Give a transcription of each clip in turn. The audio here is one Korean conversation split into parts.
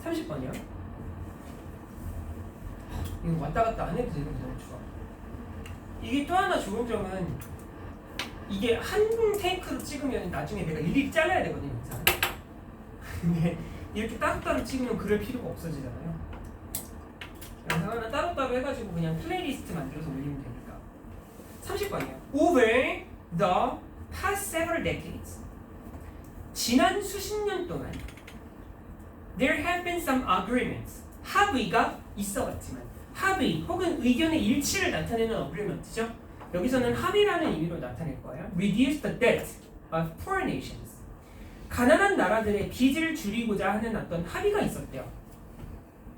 30번이요. 이거 왔다 갔다 안 해도 되는 게 너무 좋아. 이게 또 하나 좋은 점은 이게 한 테이크로 찍으면 나중에 내가 일일이 잘라야 되거든요, 영상. 근데 이렇게 따로따로 찍으면 그럴 필요가 없어지잖아요. 영상 하나 따로따로 해가지고 그냥 플레이리스트 만들어서 올리면 되니까. 30번이에요. Over the past several decades. 지난 수십 년 동안 there have been some agreements. 합의가 있어왔지만 합의 혹은 의견의 일치를 나타내는 agreement죠. 여기서는 합의라는 의미로 나타낼 거예요. Reduce the debt of poor nations. 가난한 나라들의 빚을 줄이고자 하는 어떤 합의가 있었대요.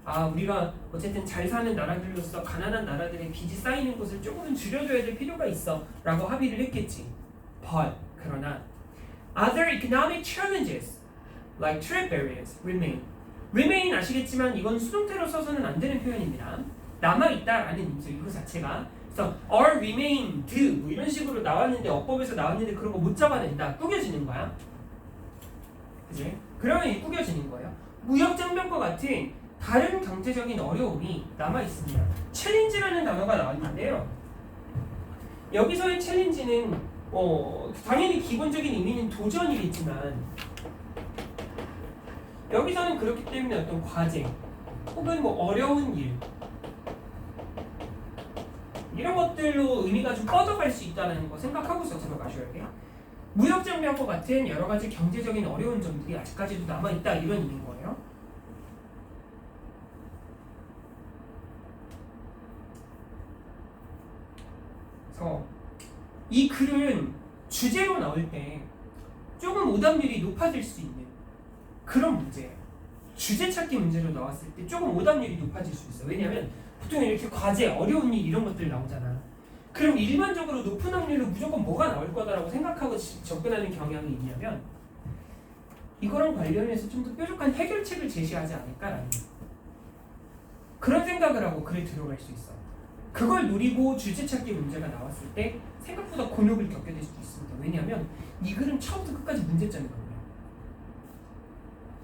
아, 우리가 어쨌든 잘 사는 나라들로서 가난한 나라들의 빚이 쌓이는 곳을 조금은 줄여줘야 될 필요가 있어 라고 합의를 했겠지. But, 그러나 other economic challenges like trade barriers remain. remain 아시겠지만 이건 수동태로 써서는 안 되는 표현입니다. 남아있다라는 의미죠. 이거 자체가. 그래서 are remained 뭐 이런 식으로 나왔는데 어법에서 나왔는데 그런 거 못 잡아낸다. 꾸겨지는 거야. 그지? 그러면 이 꾸겨지는 거예요. 무역장벽과 같은 다른 경제적인 어려움이 남아있습니다. 챌린지라는 단어가 나왔는데요. 여기서의 챌린지는 당연히 기본적인 의미는 도전이겠지만 여기서는 그렇기 때문에 어떤 과제 혹은 뭐 어려운 일 이런 것들로 의미가 좀 뻗어갈 수 있다는 거 생각하고서 들어가셔야 돼요. 무역장벽과 같은 여러 가지 경제적인 어려운 점들이 아직까지도 남아있다 이런 의미인 거예요. 그래서 이 글은 주제로 나올 때 조금 오답률이 높아질 수 있는 그런 문제예요. 주제 찾기 문제로 나왔을 때 조금 오답률이 높아질 수 있어요. 왜냐하면 보통 이렇게 과제, 어려운 일 이런 것들 나오잖아. 그럼 일반적으로 높은 확률로 무조건 뭐가 나올 거다라고 생각하고 접근하는 경향이 있냐면 이거랑 관련해서 좀 더 뾰족한 해결책을 제시하지 않을까라는 그런 생각을 하고 글에 들어갈 수 있어. 그걸 노리고 주제 찾기 문제가 나왔을 때 생각보다 곤욕을 겪게 될 수도 있습니다. 왜냐하면 이 글은 처음부터 끝까지 문제점이거든요.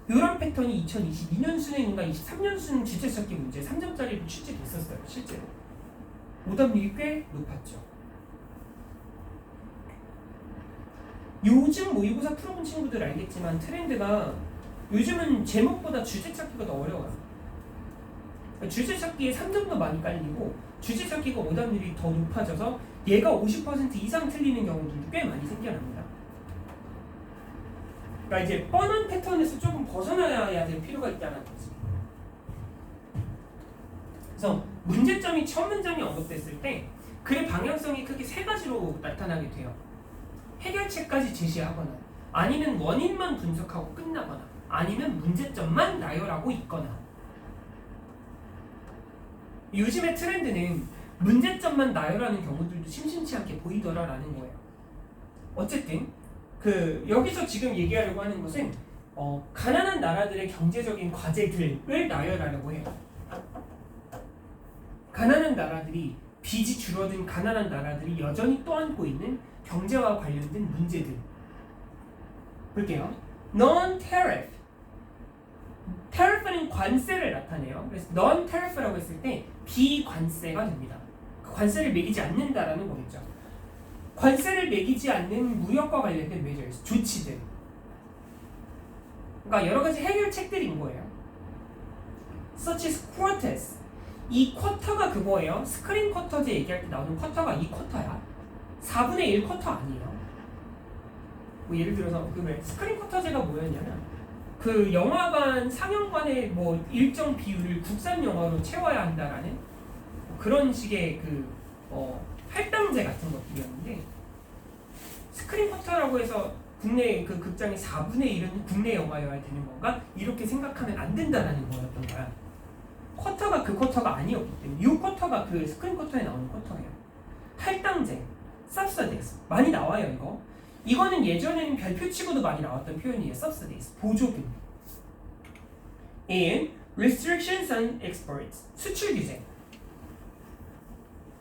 이런 패턴이 2022년 수능인가 23년 수능 주제 찾기 문제 3점짜리로 출제됐었어요. 실제로. 오답률이 꽤 높았죠. 요즘 모의고사 풀어본 친구들 알겠지만 트렌드가 요즘은 제목보다 주제 찾기가 더 어려워요. 주제 찾기에 3점도 많이 깔리고 주제 찾기가 오답률이 더 높아져서 얘가 50% 이상 틀리는 경우들도 꽤 많이 생겨납니다. 그러니까 이제 뻔한 패턴에서 조금 벗어나야 될 필요가 있다는 거지. 그래서 문제점이 첫 문장이 언급됐을 때 글의 방향성이 크게 세 가지로 나타나게 돼요. 해결책까지 제시하거나 아니면 원인만 분석하고 끝나거나 아니면 문제점만 나열하고 있거나. 요즘의 트렌드는 문제점만 나열하는 경우들도 심심치 않게 보이더라라는 거예요. 어쨌든 여기서 지금 얘기하려고 하는 것은 가난한 나라들의 경제적인 과제들을 나열하려고 해요. 가난한 나라들이 빚이 줄어든 가난한 나라들이 여전히 떠안고 있는 경제와 관련된 문제들 볼게요. Non-tariff tariff는 관세를 나타내요. 그래서 non-tariff라고 했을 때 비관세가 됩니다. 관세를 매기지 않는다라는 거겠죠. 관세를 매기지 않는 무역과 관련된 measures, 조치들. 그러니까 여러 가지 해결책들인 거예요. Such as quotas. 이 쿼터가 그거예요. 스크린 쿼터제 얘기할 때 나오는 쿼터가 이 쿼터야. 4분의 1 쿼터 아니에요. 뭐 예를 들어서 스크린 쿼터제가 뭐였냐면 영화관 상영관의 뭐 일정 비율을 국산 영화로 채워야 한다라는 그런 식의 할당제 같은 것들이었는데 스크린 쿼터라고 해서 국내 극장의 4분의 1은 국내 영화여야 되는 건가? 이렇게 생각하면 안 된다라는 거였던 거야. 쿼터가 그 쿼터가 아니었기 때문에 이 쿼터가 스크린 쿼터에 나오는 쿼터예요. 할당제, subsidies 많이 나와요 이거. 이거는 예전에는 별표치고도 많이 나왔던 표현이에요. subsidies, 보조금. and restrictions on exports, 수출 규제.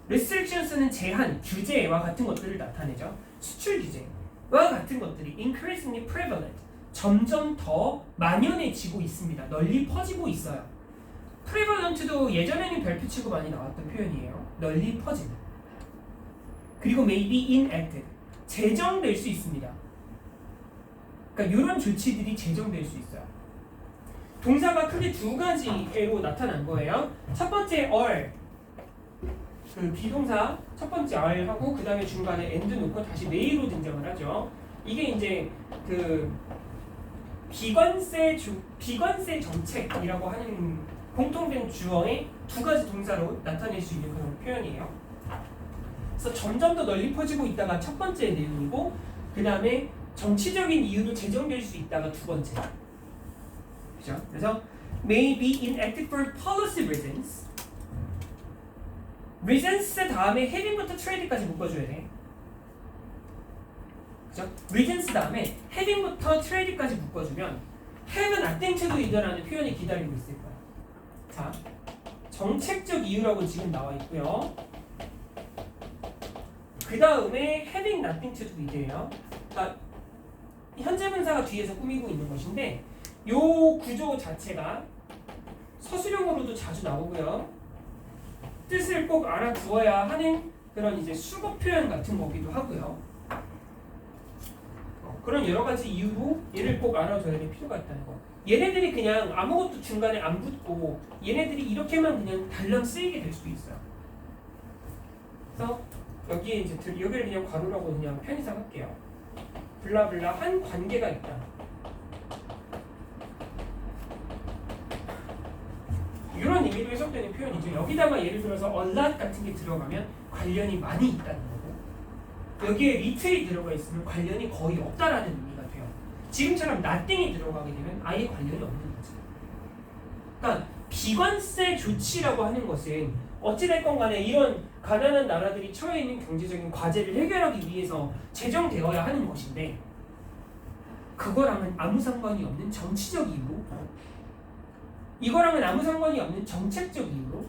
restrictions는 제한, 규제와 같은 것들을 나타내죠. 수출 규제와 같은 것들이 increasingly prevalent, 점점 더 만연해지고 있습니다. 널리 퍼지고 있어요. prevalent도 예전에는 별표치고 많이 나왔던 표현이에요. 널리 퍼짐. 그리고 maybe enacted. 제정될 수 있습니다. 그러니까 이런 조치들이 제정될 수 있어요. 동사가 크게 두 가지로 나타난 거예요. 첫 번째 are. 그 비동사 첫 번째 are하고 그 다음에 중간에 and 놓고 다시 may로 등장을 하죠. 이게 이제 그 비관세 정책이라고 하는 공통된 주어의 두 가지 동사로 나타낼 수 있는 그런 표현이에요. 그래서 점점 더 널리 퍼지고 있다가 첫 번째 내용이고, 그 다음에 정치적인 이유로 제정될 수 있다가 두 번째. 그죠? 그래서 may be enacted for policy reasons. reasons 다음에 having부터 trade까지 묶어줘야 돼. 그죠? reasons 다음에 having부터 trade까지 묶어주면 have는 attempt도 이더라는 표현이 기다리고 있을 거야. 자, 정책적 이유라고 지금 나와 있고요. 그 다음에 having nothing to do 이래요. 그러니까 현재 분사가 뒤에서 꾸미고 있는 것인데, 요 구조 자체가 서술형으로도 자주 나오고요. 뜻을 꼭 알아두어야 하는 그런 이제 수거 표현 같은 거기도 하고요. 그런 여러 가지 이유로 얘를 꼭 알아둬야 될 필요가 있다는 거. 얘네들이 그냥 아무것도 중간에 안 붙고 얘네들이 이렇게만 그냥 달랑 쓰이게 될 수도 있어요. 그래서 여기에 이제 여기를 그냥 괄호라고 그냥 편의상 할게요. 블라블라 한 관계가 있다. 이런 의미로 해석되는 표현이죠. 여기다가 예를 들어서 a lot 같은 게 들어가면 관련이 많이 있다는 거고, 여기에 little이 들어가 있으면 관련이 거의 없다라는 의미가 돼요. 지금처럼 nothing이 들어가게 되면 아예 관련이 없는 거죠. 그러니까 비관세 조치라고 하는 것은 어찌됐건 간에 이런 가난한 나라들이 처해 있는 경제적인 과제를 해결하기 위해서 제정되어야 하는 것인데, 그거랑은 아무 상관이 없는 정치적 이유로, 이거랑은 아무 상관이 없는 정책적 이유로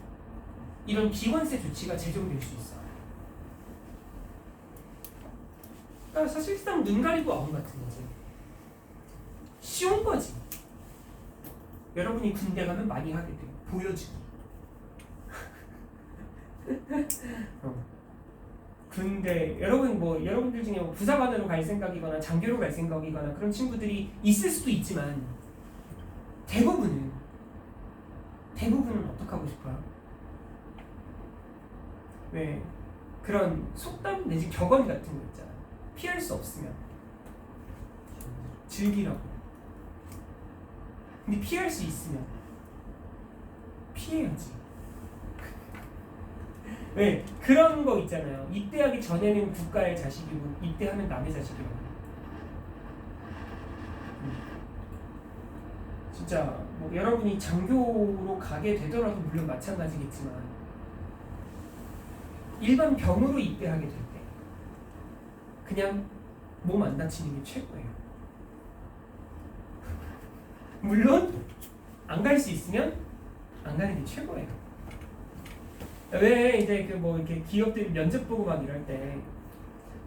이런 비관세 조치가 제정될 수 있어요. 그러니까 사실상 눈 가리고 아웅 같은 거지. 쉬운 거지. 여러분이 군대 가면 많이 하게 돼요. 보여주기. 군대, 여러분들 중에 뭐 부사관으로 갈 생각이거나 장교로 갈 생각이거나 그런 친구들이 있을 수도 있지만, 대부분은 어떻게 하고 싶어요? 왜 그런 속담 내지 격언 같은 거 있잖아. 피할 수 없으면 즐기라고. 근데 피할 수 있으면 피해야지. 왜 그런 거 있잖아요. 입대하기 전에는 국가의 자식이고 입대하면 남의 자식이라고. 진짜 뭐 여러분이 장교로 가게 되더라도 물론 마찬가지겠지만, 일반 병으로 입대하게 될 때 그냥 몸 안 다치는 게 최고예요. 물론 안 갈 수 있으면 안 가는 게 최고예요. 왜 이제 그 뭐 이렇게 기업들이 면접 보고 막 이럴 때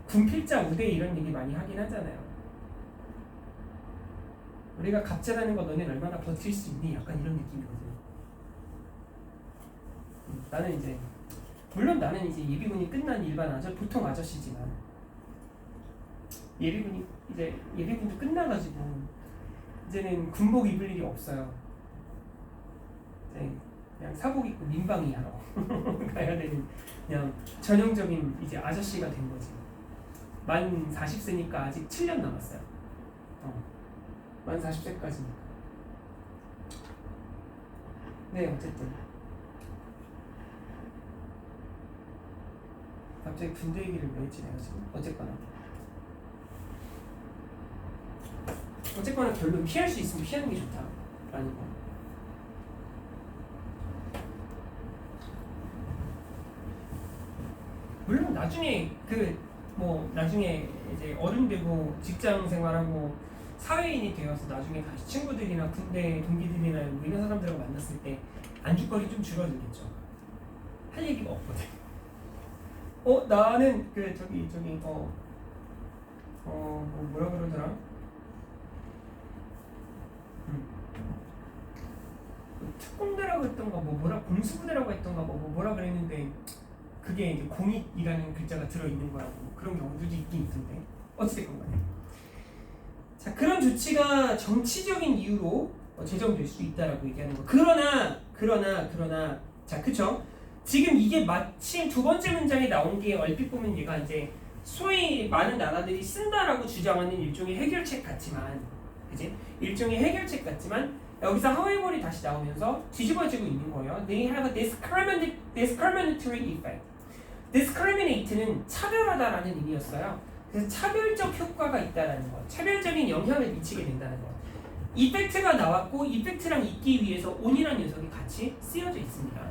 군필자 우대 이런 얘기 많이 하긴 하잖아요. 우리가 갑질하는 거 너네 얼마나 버틸 수 있니? 약간 이런 느낌이거든요. 나는 이제 물론 나는 이제 예비군이 끝난 일반 보통 아저씨지만, 예비군도 끝나가지고 이제는 군복 입을 일이 없어요. 이제 그냥 사복 입고 민방위 하러 가야 되는 그냥 전형적인 이제 아저씨가 된 거지. 만 40세니까 아직 7년 남았어요. 만 40세까지니까. 네, 어쨌든 갑자기 군대 얘기를 왜 했지 내가 지금? 어쨌거나 결론 피할 수 있으면 피하는 게 좋다라는 거. 물론 나중에 나중에 이제 어른 되고 직장 생활하고 사회인이 되어서 나중에 다시 친구들이나 군대 동기들이나 이런 사람들하고 만났을 때 안주거리 좀 줄어들겠죠. 할 얘기가 없거든. 나는 뭐라 그러더라? 특공대라고 했던가 뭐라 공수부대라고 했던가 뭐라 그랬는데 그게 이제 공익이라는 글자가 들어있는 거라고 그런 경우도 있긴 있던데 어찌됐건 간에 자 그런 조치가 정치적인 이유로 제정될 수 있다라고 얘기하는 거. 그러나 자 그쵸? 지금 이게 마침 두 번째 문장에 나온 게 얼핏 보면 얘가 이제 소위 많은 나라들이 쓴다라고 주장하는 일종의 해결책 같지만, 그지? 일종의 해결책 같지만 여기서 however이 다시 나오면서 뒤집어지고 있는 거예요. They have a discriminatory effect. discriminate는 차별하다라는 의미였어요. 그래서 차별적 효과가 있다라는 거, 차별적인 영향을 미치게 된다는 거. 이펙트가 나왔고 이펙트랑 있기 위해서 on이라는 녀석이 같이 쓰여져 있습니다.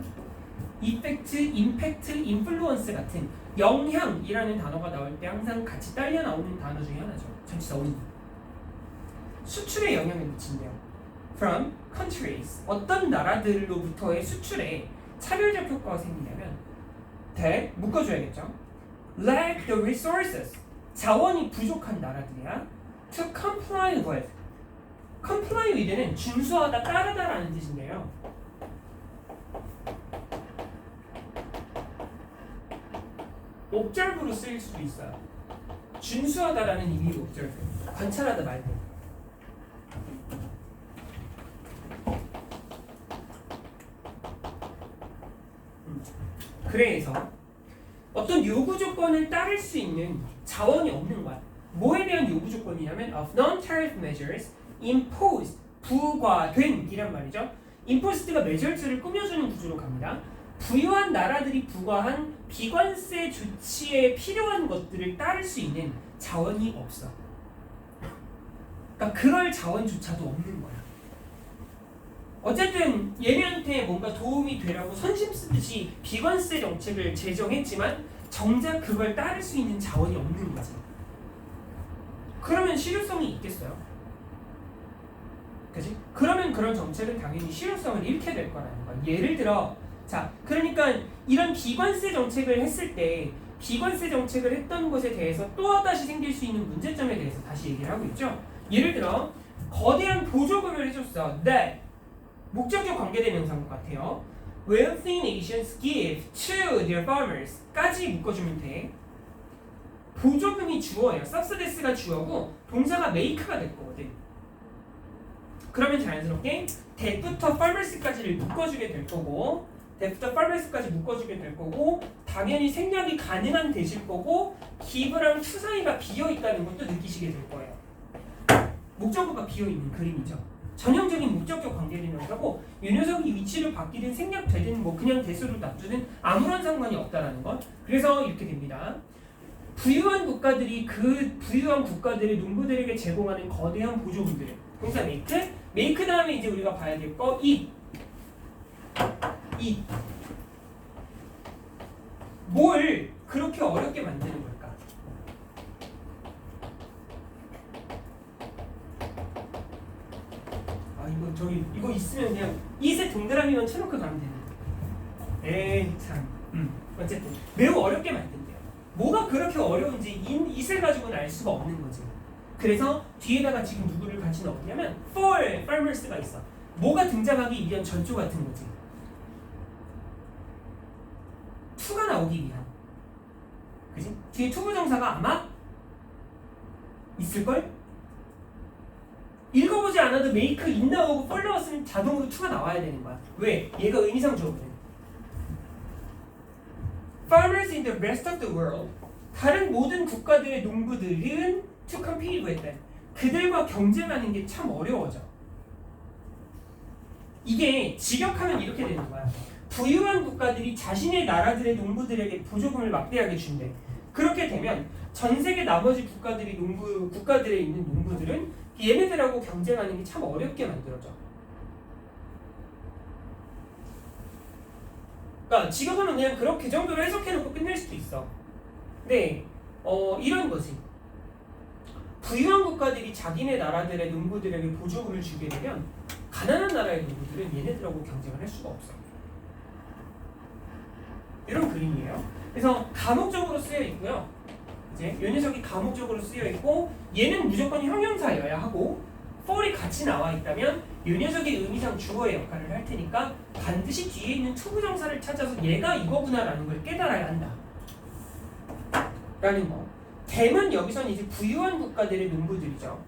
이펙트, 임팩트, 인플루언스 같은 영향이라는 단어가 나올 때 항상 같이 딸려 나오는 단어 중에 하나죠. 전치사 on. 수출에 영향을 미친대요. From countries. 어떤 나라들로부터의 수출에 차별적 효과가 생기냐면 that 묶어줘야겠죠. Lack the resources. 자원이 부족한 나라들이야. To comply with. comply with는 준수하다, 따르다라는 뜻인데요. observe로 쓰일 수도 있어요. 준수하다라는 의미의 observe. 관찰하다 말고. 그래서 어떤 요구 조건을 따를 수 있는 자원이 없는 거야. 뭐에 대한 요구 조건이냐면 of non-tariff measures imposed 부과된 이란 말이죠. imposed가 measures를 꾸며주는 구조로 갑니다. 부유한 나라들이 부과한 비관세 조치에 필요한 것들을 따를 수 있는 자원이 없어. 그러니까 그럴 자원조차도 없는 거야. 어쨌든 얘네한테 뭔가 도움이 되라고 선심 쓰듯이 비관세 정책을 제정했지만 정작 그걸 따를 수 있는 자원이 없는 거지. 그러면 실효성이 있겠어요? 그지? 그러면 그런 정책은 당연히 실효성을 잃게 될 거라는 거야. 예를 들어 자, 그러니까 이런 비관세 정책을 했을 때 비관세 정책을 했던 것에 대해서 또다시 생길 수 있는 문제점에 대해서 다시 얘기를 하고 있죠. 예를 들어 거대한 보조금을 해줬어. that 목적격 관계대명사인 것 같아요. Wealthy nations give to their farmers 까지 묶어주면 돼. 보조금이 주어예요. subsidies가 주어고 동사가 make가 될 거거든. 그러면 자연스럽게 that부터 farmers까지를 묶어주게 될 거고 that부터 farmers까지 묶어주게 될 거고 당연히 생략이 가능한 대실 거고 give랑 to 사이가 비어있다는 것도 느끼시게 될 거예요. 목적어가 비어있는 그림이죠. 전형적인 목적격 관계대명사고 이 녀석이 위치를 바뀌든 생략되든 뭐 그냥 대수로 놔두든 아무런 상관이 없다라는 것. 그래서 이렇게 됩니다. 부유한 국가들이 그 부유한 국가들의 농부들에게 제공하는 거대한 보조금들을 동사 make 다음에 이제 우리가 봐야 될 거 eat 뭘 그렇게 어렵게 만드는 걸까? 이거 있으면 그냥 이세 동그라미만 쳐놓고 가면 되는데. 에이 참. 어쨌든 매우 어렵게 만든대요. 뭐가 그렇게 어려운지 it을 가지고는 알 수가 없는 거지. 그래서 뒤에다가 지금 누구를 같이 넣었냐면 for farmers가 있어. 뭐가 등장하기 위한 전조 같은 거지. to가 나오기 위한. 그지? 뒤에 투부정사가 아마 있을걸? 읽어보지 않아도 make in 나오고 for 나왔으면 자동으로 to가 나와야 되는 거야. 왜? 얘가 의미상 주어거든. Farmers in the rest of the world 다른 모든 국가들의 농부들은 to compete with them 그들과 경쟁하는 게 참 어려워져. 이게 직역하면 이렇게 되는 거야. 부유한 국가들이 자신의 나라들의 농부들에게 보조금을 막대하게 준대. 그렇게 되면 전 세계 나머지 국가들의 있는 농부들은 얘네들하고 경쟁하는 게 참 어렵게 만들어져. 그러니까 직역하면 그냥 그렇게 정도로 해석해놓고 끝낼 수도 있어. 네, 이런 거지. 부유한 국가들이 자기네 나라들의 농부들에게 보조금을 주게 되면 가난한 나라의 농부들은 얘네들하고 경쟁을 할 수가 없어. 이런 그림이에요. 그래서 가목적으로 쓰여 있고요. 이제 이 녀석이 가목적으로 쓰여 있고 얘는 무조건 형용사여야 하고 for이 같이 나와 있다면 이 녀석의 의미상 주어의 역할을 할 테니까 반드시 뒤에 있는 투부정사를 찾아서 얘가 이거구나라는 걸 깨달아야 한다. 라는 거. 대만 여기서는 이제 부유한 국가들의 농부들이죠.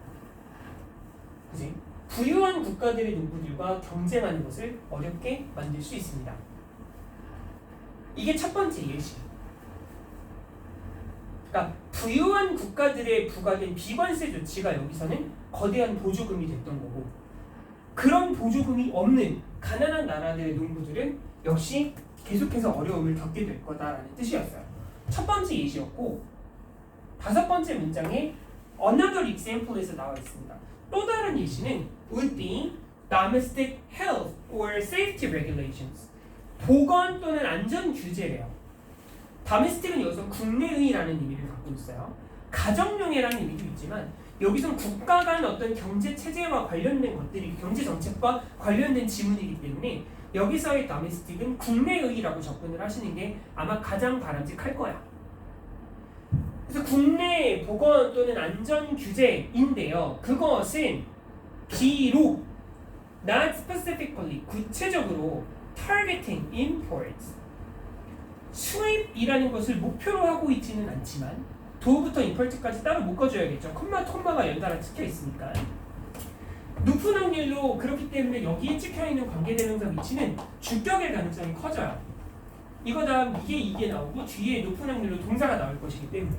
그지? 부유한 국가들의 농부들과 경쟁하는 것을 어렵게 만들 수 있습니다. 이게 첫 번째 예시. 그러니까 부유한 국가들의 부과된 비관세 조치가 여기서는 거대한 보조금이 됐던 거고, 그런 보조금이 없는 가난한 나라들의 농부들은 역시 계속해서 어려움을 겪게 될 거다라는 뜻이었어요. 첫 번째 예시였고, 다섯 번째 문장에 another example에서 나와 있습니다. 또 다른 예시는 would be domestic health or safety regulations. 보건 또는 안전 규제래요. domestic은 여기서 국내의라는 의미를 갖고 있어요. 가정용해라는 의미도 있지만 여기서는 국가 간 어떤 경제 체제와 관련된 것들이 경제 정책과 관련된 지문이기 때문에 여기서의 domestic은 국내의라고 접근을 하시는 게 아마 가장 바람직할 거야. 그래서 국내 보건 또는 안전 규제인데요. 그것은 비록 not specifically 구체적으로 targeting imports 수입이라는 것을 목표로 하고 있지는 않지만 도부터 import까지 따로 묶어줘야겠죠. 콤마가 연달아 찍혀 있으니까 높은 확률로 그렇기 때문에 여기에 찍혀있는 관계대명사 위치는 주격의 가능성이 커져요. 이거 다음 이게 나오고 뒤에 높은 확률로 동사가 나올 것이기 때문에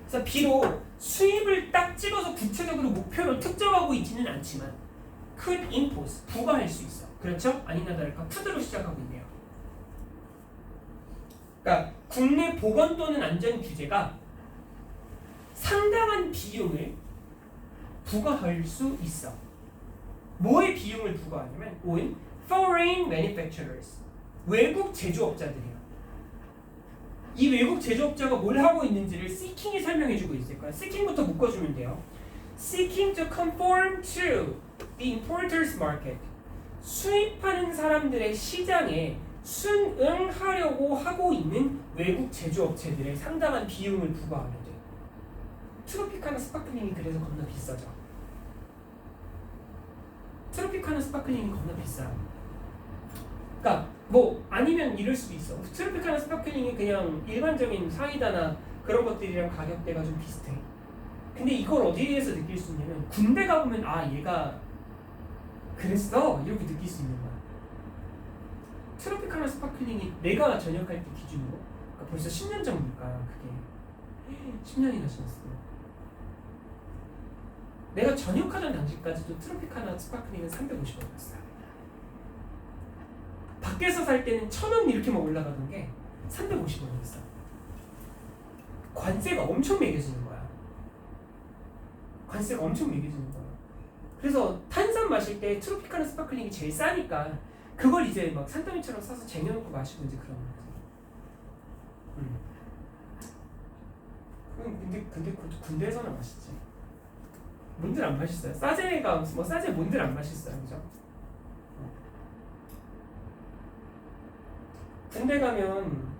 그래서 비록 수입을 딱 찍어서 구체적으로 목표로 특정하고 있지는 않지만 could impose 부과할 수 있어. 그렇죠? 아니나 다를까 could로 시작하고 있네요. 그러니까 국내 보건 또는 안전 규제가 상당한 비용을 부과할 수 있어. 뭐의 비용을 부과하냐면 on foreign manufacturers 외국 제조업자들이야. 이 외국 제조업자가 뭘 하고 있는지를 seeking이 설명해주고 있을 거야. seeking부터 묶어주면 돼요. seeking to conform to the importer's market 수입하는 사람들의 시장에 순응하려고 하고 있는 외국 제조업체들의 상당한 비용을 부과하게 돼. 트로피카나 스파클링이 그래서 겁나 비싸죠. 트로피카나 스파클링이 겁나 비싸요. 그러니까 뭐 아니면 이럴 수도 있어. 트로피카나 스파클링이 그냥 일반적인 사이다나 그런 것들이랑 가격대가 좀 비슷해. 근데 이걸 어디에서 느낄 수 있냐면 군대 가보면 아 얘가 그랬어 이렇게 느낄 수 있는 거야. 트로피카나 스파클링이 내가 전역할 때 기준으로 그러니까 벌써 10년 전이니까 그게 10년이나 지났어. 내가 전역하던 당시까지도 트로피카나 스파클링은 350원이었어요. 밖에서 살 때는 1,000원 이렇게만 올라가던 게 350원이었어. 관세가 엄청 매겨지는 거야. 관세가 엄청 매겨지는 거야. 그래서 탄산 마실 때 트로피카나 스파클링이 제일 싸니까 그걸 이제 막 산더미처럼 싸서 쟁여놓고 마시고 이제 그런 거지. 근데 그것도 군대에서는 맛있지. 뭔들 안 맛있어요. 싸제가 뭐 싸제 뭔들 안 맛있어요, 그죠? 군대 가면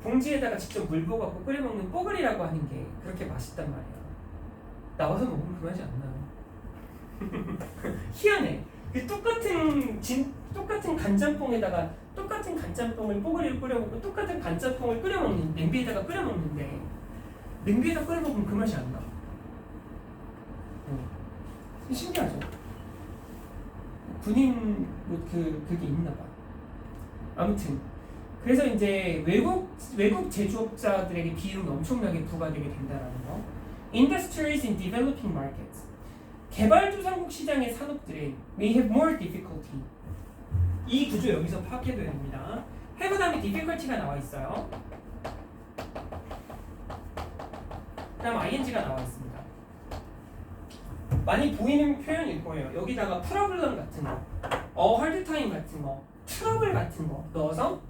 봉지에다가 직접 물 부어갖고 끓여 먹는 뽀글이라고 하는 게 그렇게 맛있단 말이야. 나와서 먹으면 그 맛이 안 나요. 희한해. 그 똑같은 간짬뽕에다가 똑같은 간짬뽕을 뽀글이를 끓여 먹고 똑같은 간짬뽕을 끓여 먹는 냄비에다가 끓여 먹는데 냄비에다 끓여 먹으면 그 맛이 안 나. 신기하죠. 군인 뭐 그게 있나 봐. 아무튼 그래서 이제 외국 제조업자들에게 비용이 엄청나게 부과되게 된다라는 거. Industries in developing markets. 개발도상국 시장의 산업들은 may have more difficulty. 이 구조 여기서 파악해둬야 됩니다. have 다음에 difficulty가 나와 있어요. 그다음 ing가 나와 있습니다. 많이 보이는 표현일 거예요. 여기다가 problem 같은 거, hard time 같은 거, 트러블 같은 거 넣어서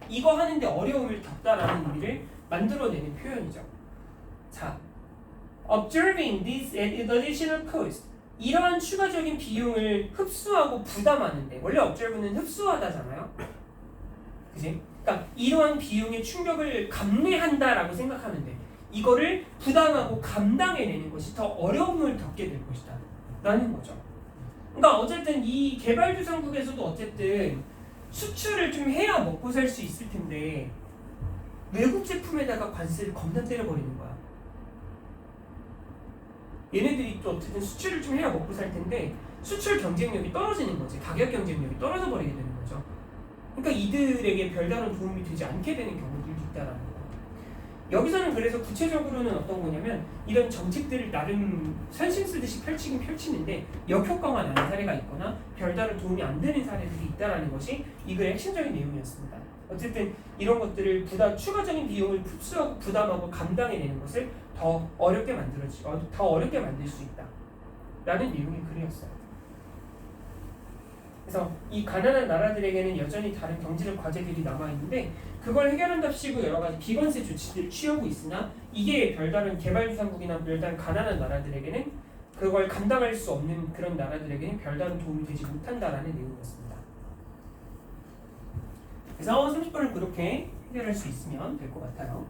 이거 하는데 어려움을 겪다라는 의미를 만들어내는 표현이죠. 자, observing this additional cost 이러한 추가적인 비용을 흡수하고 부담하는데 원래 observe는 흡수하다잖아요. 그지? 그러니까 이러한 비용의 충격을 감내한다라고 생각하면 돼. 이거를 부담하고 감당해내는 것이 더 어려움을 겪게 될 것이다 라는 거죠. 그러니까 어쨌든 이 개발도상국에서도 어쨌든 수출을 좀 해야 먹고 살 수 있을 텐데 외국 제품에다가 관세를 겁나 때려버리는 거야. 얘네들이 또 어쨌든 수출을 좀 해야 먹고 살 텐데 수출 경쟁력이 떨어지는 거지. 가격 경쟁력이 떨어져 버리게 되는 거죠. 그러니까 이들에게 별다른 도움이 되지 않게 되는 경우들도 있다라는 거. 여기서는 그래서 구체적으로는 어떤 거냐면 이런 정책들을 나름 선심 쓰듯이 펼치긴 펼치는데 역효과가 나는 사례가 있거나 별다른 도움이 안 되는 사례들이 있다라는 것이 이 글의 핵심적인 내용이었습니다. 어쨌든 이런 것들을 추가적인 비용을 흡수하고 부담하고 감당해내는 것을 더 어렵게 만들 수 있다라는 내용의 글이었어요. 그래서 이 가난한 나라들에게는 여전히 다른 경제적 과제들이 남아있는데 그걸 해결한답시고 여러 가지 비관세 조치들을 취하고 있으나 이게 별다른 개발도상국이나 별다른 가난한 나라들에게는 그걸 감당할 수 없는 그런 나라들에게는 별다른 도움이 되지 못한다라는 내용이었습니다. 그래서 30번을 그렇게 해결할 수 있으면 될 것 같아요.